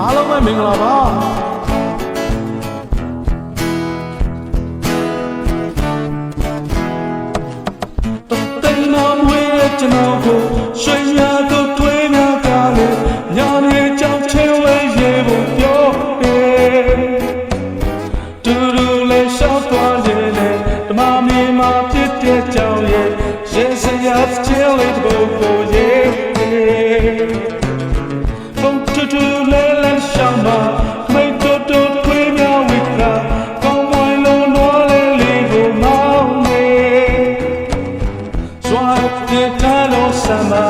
အားလုံးပဲမင်္ဂလာပါတိမ်နာမွေးကျွန်တော်ကိုရွှေညာတို့ထွေးများကားလေညာနေကြောင်ချဲဝဲရေဖို့ပြောတယ်တူတူလေးရှောက်သွားရင်လည်းဓမ္မမီမှာဖြစ်တဲ့ကြောင်ရဲ့ရေစရာချဲလေးတပုတ်ကိုရေဖုန်တူတူလေးလည်းရှောက်မှာမိတ်တို့တို့ထွေးများဝိကလာကောင်းမွန်လုံးတော်လေးလေးကိုမောင်းနေစွာပြေထားလို့ဆမ်းပါ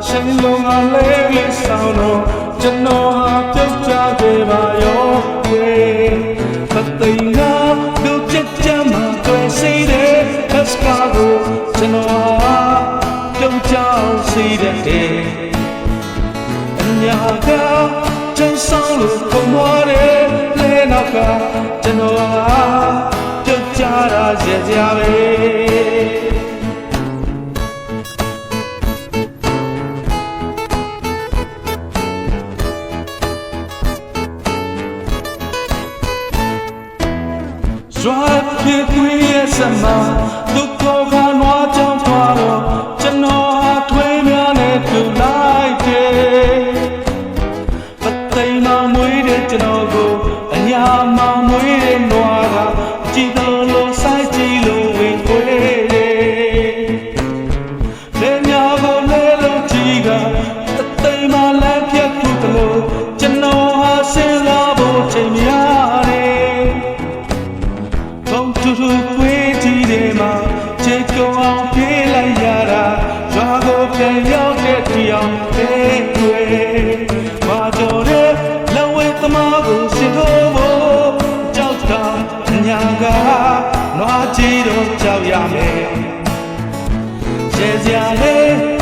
ရှင်လုံးကလေးလေးဆောင်တော့ကျွန်တော်ဟာပြုတ်ကြသေးပါရောဝေးမသိငါတို့ကြက်ကြမ်းမှာတွေ့စီတဲ့ခက်စကားကိုကျွန်တော်ဟာပြုတ်ကြစီတဲ့ညာကကျွန်ဆောင်လို့ပုံမောတယ်လဲနောက်ကကျွန်တော်ဟာပြုတ်ကြတာရဲ့ကြပဲရွာဖြစ်ခွေးရဲ့စမဒုက္ခကနွားကြောင့်သွားတော့ကျွန်တော်ဟာထွေးများနဲ့တူလိုက်တယ်ပသိမ်မှာမွေးတဲ့ကျွန်တော်ကိုအညာမှာမွေးတဲ့နွားကကြည်တော်လို့ဆိုင်ကြည့်လို့ဝင်ခွေးတယ်လေညာကိုလဲလို့ကြည်ကပသိမ်မှာလမ်းပြတ်ခုတလို့ကျွန်တော်ဟာဆင်းလာဖို့ချိန်များတယ်တူတူခွေးကြီးတွေမှာချေကုံအောင်ပြေးလိုက်ရတာရွာကိုပြန်ရောက်တဲ့တရားလေးတွေမာကျော်တဲ့လက်ဝဲသမားကိုရှင်တို့ဖို့ကြောက်တာညာကနွားကြီးတော့ကြောက်ရမယ်ရှေ့စရာလေး